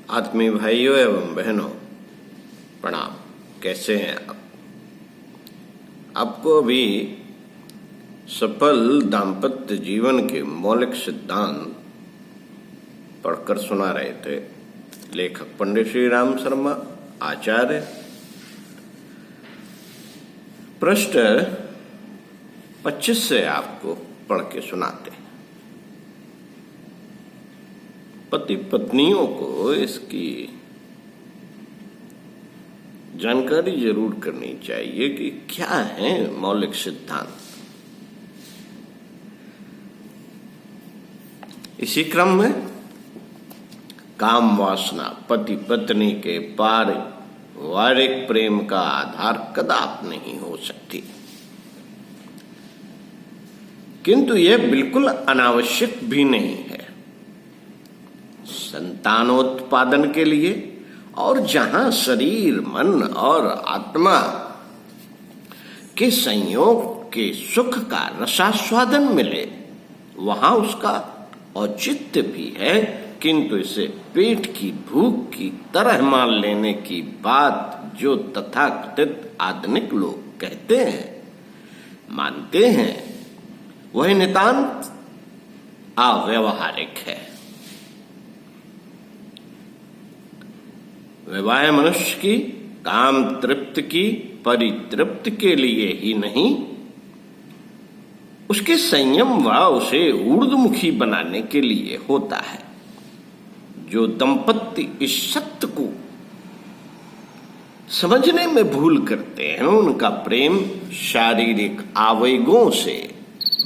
आत्मीय भाइयों एवं बहनों, प्रणाम। कैसे हैं आप? आपको अभी सफल दाम्पत्य जीवन के मौलिक सिद्धांत पढ़कर सुना रहे थे लेखक पंडित श्री राम शर्मा आचार्य। पृष्ठ 25 से आपको पढ़ के सुनाते हैं। पति पत्नियों को इसकी जानकारी जरूर करनी चाहिए कि क्या है मौलिक सिद्धांत। इसी क्रम में काम वासना पति पत्नी के पारिवारिक प्रेम का आधार कदापि नहीं हो सकती, किंतु यह बिल्कुल अनावश्यक भी नहीं है। संतानोत्पादन के लिए और जहां शरीर, मन और आत्मा के संयोग के सुख का रसास्वादन मिले, वहां उसका औचित्य भी है, किंतु इसे पेट की भूख की तरह मान लेने की बात जो तथाकथित आधुनिक लोग कहते हैं, मानते हैं, वह नितांत अव्यावहारिक है। विवाह मनुष्य की काम तृप्ति की परितृप्ति के लिए ही नहीं, उसके संयम व उसे ऊर्ध्वमुखी बनाने के लिए होता है। जो दंपत्ति इस सत्य को समझने में भूल करते हैं, उनका प्रेम शारीरिक आवेगों से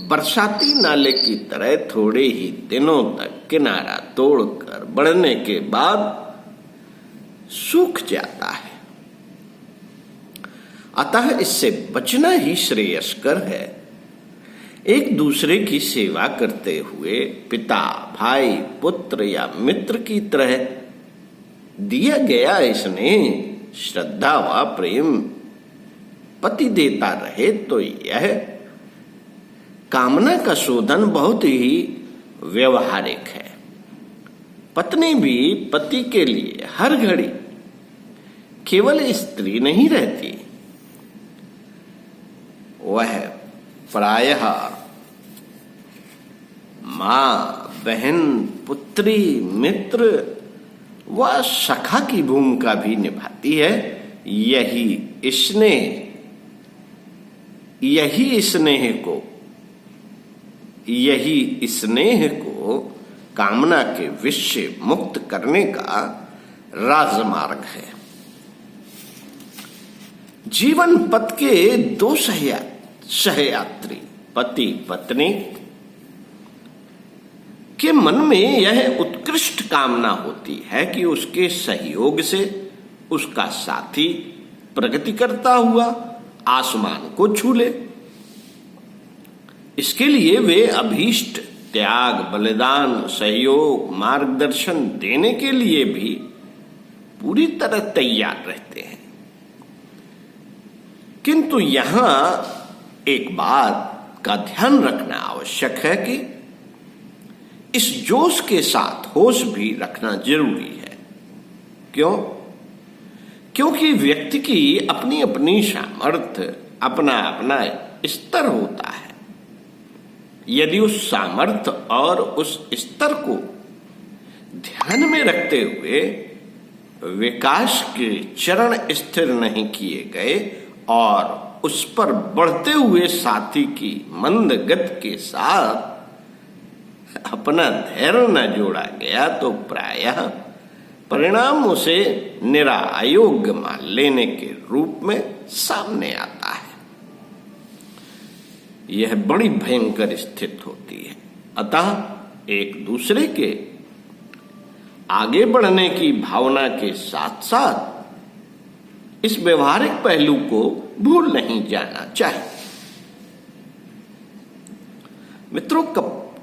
बरसाती नाले की तरह थोड़े ही दिनों तक किनारा तोड़कर बढ़ने के बाद सूख जाता है। अतः इससे बचना ही श्रेयस्कर है। एक दूसरे की सेवा करते हुए पिता, भाई, पुत्र या मित्र की तरह दिया गया स्नेह, श्रद्धा व प्रेम पति देता रहे तो यह कामना का शोधन बहुत ही व्यवहारिक है। पत्नी भी पति के लिए हर घड़ी केवल स्त्री नहीं रहती, वह प्रायः मां, बहन, पुत्री, मित्र व सखा की भूमिका भी निभाती है। यही स्नेह को कामना के विष से मुक्त करने का राजमार्ग है। जीवन पथ के दो सहयात्री पति पत्नी के मन में यह उत्कृष्ट कामना होती है कि उसके सहयोग से उसका साथी प्रगति करता हुआ आसमान को छू ले। इसके लिए वे अभीष्ट त्याग, बलिदान, सहयोग, मार्गदर्शन देने के लिए भी पूरी तरह तैयार रहते हैं। किंतु यहां एक बात का ध्यान रखना आवश्यक है कि इस जोश के साथ होश भी रखना जरूरी है। क्यों? क्योंकि व्यक्ति की अपनी अपनी सामर्थ्य, अपना अपना स्तर होता है। यदि उस सामर्थ्य और उस स्तर को ध्यान में रखते हुए विकास के चरण स्थिर नहीं किए गए और उस पर बढ़ते हुए साथी की मंद गति के साथ अपना धैर्य न जोड़ा गया, तो प्रायः परिणाम उसे निरा अयोग्य मान लेने के रूप में सामने आता है। यह बड़ी भयंकर स्थिति होती है। अतः एक दूसरे के आगे बढ़ने की भावना के साथ साथ इस व्यवहारिक पहलू को भूल नहीं जाना चाहिए। मित्रों,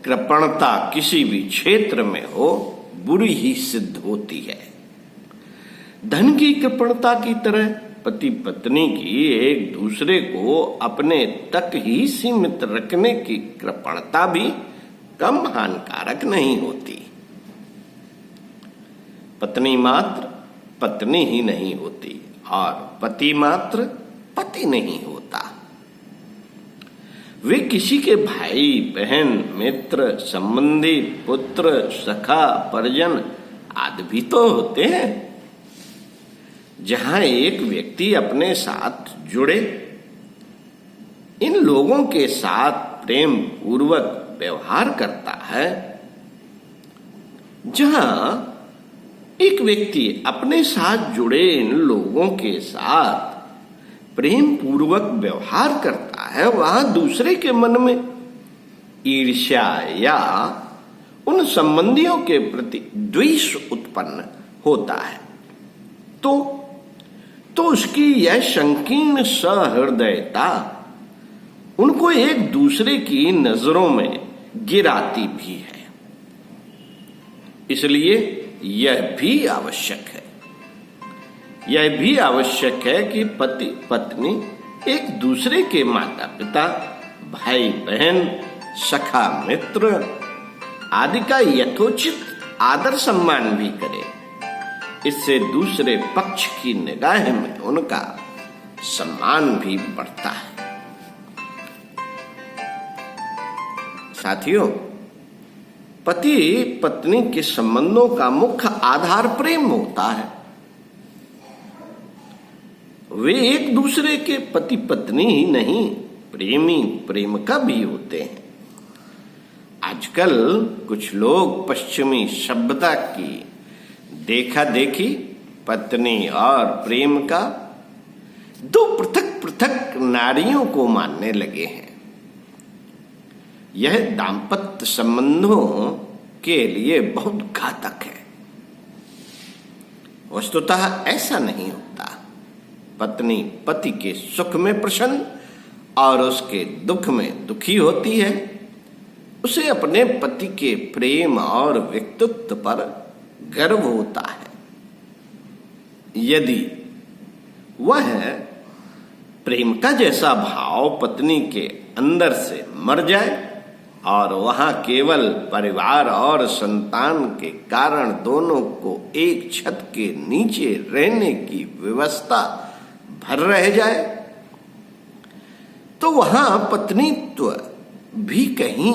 कृपणता किसी भी क्षेत्र में हो बुरी ही सिद्ध होती है। धन की कृपणता की तरह पति पत्नी की एक दूसरे को अपने तक ही सीमित रखने की कृपणता भी कम हानिकारक नहीं होती। पत्नी मात्र पत्नी ही नहीं होती और पति मात्र पति नहीं होता। वे किसी के भाई बहन मित्र संबंधी पुत्र सखा परिजन आदि भी तो होते हैं। जहां एक व्यक्ति अपने साथ जुड़े इन लोगों के साथ प्रेम पूर्वक व्यवहार करता है, जहां एक व्यक्ति अपने साथ जुड़े इन लोगों के साथ प्रेम पूर्वक व्यवहार करता है, वहां दूसरे के मन में ईर्ष्या या उन संबंधियों के प्रति द्वेष उत्पन्न होता है तो उसकी यह संकीर्ण सहृदयता उनको एक दूसरे की नजरों में गिराती भी है। इसलिए यह भी आवश्यक है कि पति पत्नी एक दूसरे के माता पिता भाई बहन सखा मित्र आदि का यथोचित आदर सम्मान भी करे। इससे दूसरे पक्ष की निगाह में उनका सम्मान भी बढ़ता है। साथियों, पति पत्नी के संबंधों का मुख्य आधार प्रेम होता है। वे एक दूसरे के पति पत्नी ही नहीं, प्रेमी प्रेमिका भी होते हैं। आजकल कुछ लोग पश्चिमी सभ्यता की देखा देखी पत्नी और प्रेमिका दो पृथक पृथक नारियों को मानने लगे हैं। यह दाम्पत्य संबंधों के लिए बहुत घातक है। वस्तुतः ऐसा नहीं होता। पत्नी पति के सुख में प्रसन्न और उसके दुख में दुखी होती है। उसे अपने पति के प्रेम और व्यक्तित्व पर गर्व होता है। यदि वह प्रेम का जैसा भाव पत्नी के अंदर से मर जाए और वहां केवल परिवार और संतान के कारण दोनों को एक छत के नीचे रहने की व्यवस्था भर रह जाए, तो वहां पत्नीत्व भी कहीं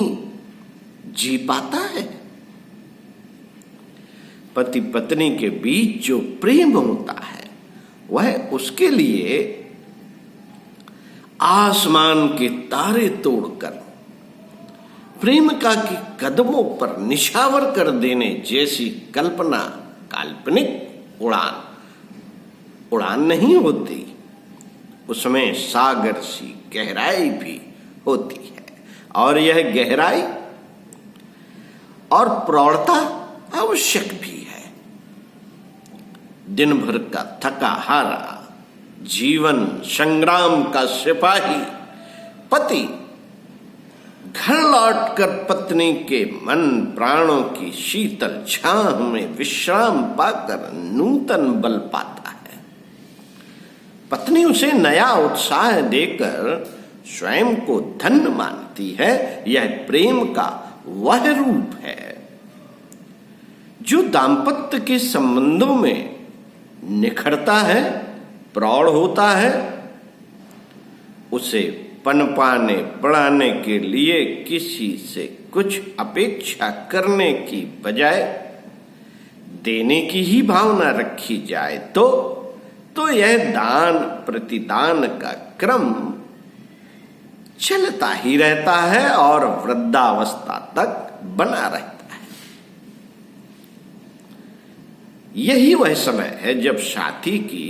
जी पाता है। पति पत्नी के बीच जो प्रेम होता है वह उसके लिए आसमान के तारे तोड़कर प्रेमिका के कदमों पर निछावर कर देने जैसी कल्पना काल्पनिक उड़ान नहीं होती। उसमें सागर सी गहराई भी होती है और यह गहराई और प्रौढ़ता आवश्यक भी है। दिन भर का थका हारा जीवन संग्राम का सिपाही पति घर लौटकर पत्नी के मन प्राणों की शीतल छांव में विश्राम पाकर नूतन बल पाता है। पत्नी उसे नया उत्साह देकर स्वयं को धन्य मानती है। यह प्रेम का वह रूप है जो दाम्पत्य के संबंधों में निखरता है, प्रौढ़ होता है। उसे पनपाने बढ़ाने के लिए किसी से कुछ अपेक्षा करने की बजाय देने की ही भावना रखी जाए तो यह दान प्रतिदान का क्रम चलता ही रहता है और वृद्धावस्था तक बना रहता है। यही वह समय है जब साथी की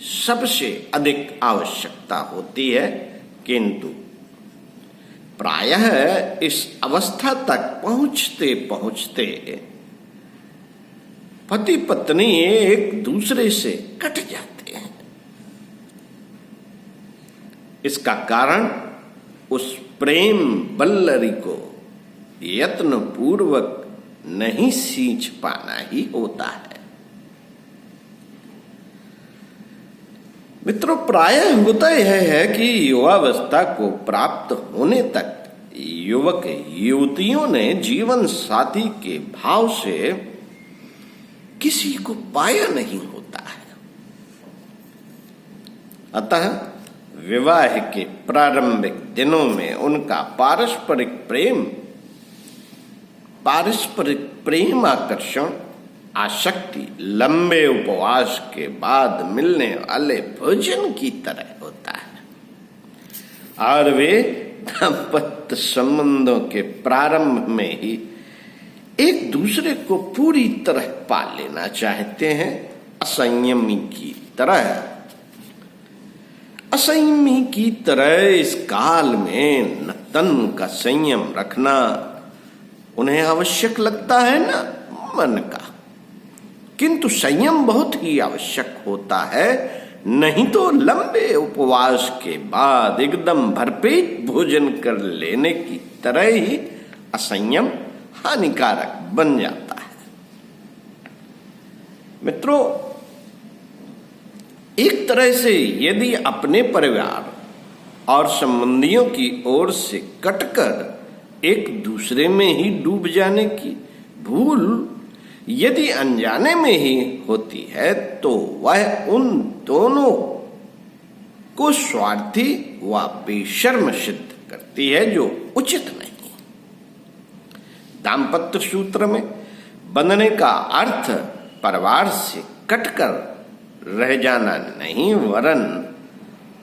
सबसे अधिक आवश्यकता होती है, किंतु प्रायः इस अवस्था तक पहुंचते पहुंचते पति पत्नी एक दूसरे से कट जाते हैं। इसका कारण उस प्रेम बल्लरी को यत्न पूर्वक नहीं सींच पाना ही होता है। मित्रों, प्रायः होता यह है कि युवावस्था को प्राप्त होने तक युवक युवतियों ने जीवन साथी के भाव से किसी को पाया नहीं होता है। अतः विवाह के प्रारंभिक दिनों में उनका पारस्परिक प्रेम आकर्षण आसक्ति लंबे उपवास के बाद मिलने वाले भोजन की तरह होता है, और वे दाम्पत्य संबंधों के प्रारंभ में ही एक दूसरे को पूरी तरह पा लेना चाहते हैं। असंयमी की तरह इस काल में न तन का संयम रखना उन्हें आवश्यक लगता है न मन का, किंतु संयम बहुत ही आवश्यक होता है, नहीं तो लंबे उपवास के बाद एकदम भरपेट भोजन कर लेने की तरह ही असंयम हानिकारक बन जाता है। मित्रों, एक तरह से यदि अपने परिवार और संबंधियों की ओर से कटकर एक दूसरे में ही डूब जाने की भूल यदि अनजाने में ही होती है, तो वह उन दोनों को स्वार्थी व बेशर्म सिद्ध करती है, जो उचित नहीं। दाम्पत्य सूत्र में बंधने का अर्थ परिवार से कटकर रह जाना नहीं, वरन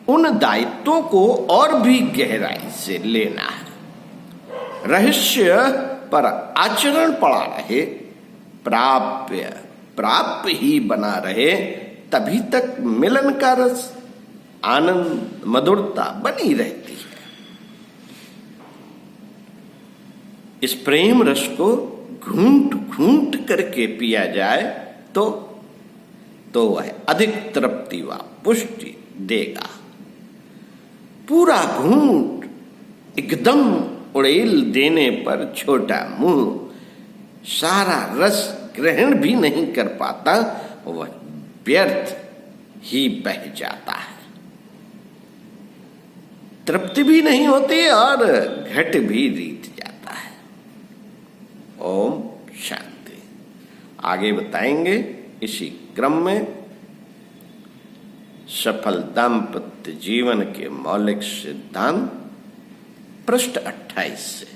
उन दायित्वों को और भी गहराई से लेना है। रहस्य पर आचरण पड़ा रहे, प्राप्य ही बना रहे, तभी तक मिलन का रस, आनंद, मधुरता बनी रहती है। इस प्रेम रस को घूंट घूंट करके पिया जाए तो वह अधिक तृप्ति व पुष्टि देगा। पूरा घूंट एकदम उड़ेल देने पर छोटा मुंह सारा रस ग्रहण भी नहीं कर पाता, वह व्यर्थ ही बह जाता है, तृप्ति भी नहीं होती और घट भी रीत जाता है। ओम शांति। आगे बताएंगे इसी क्रम में सफल दाम्पत्य जीवन के मौलिक सिद्धांत, पृष्ठ 28 से।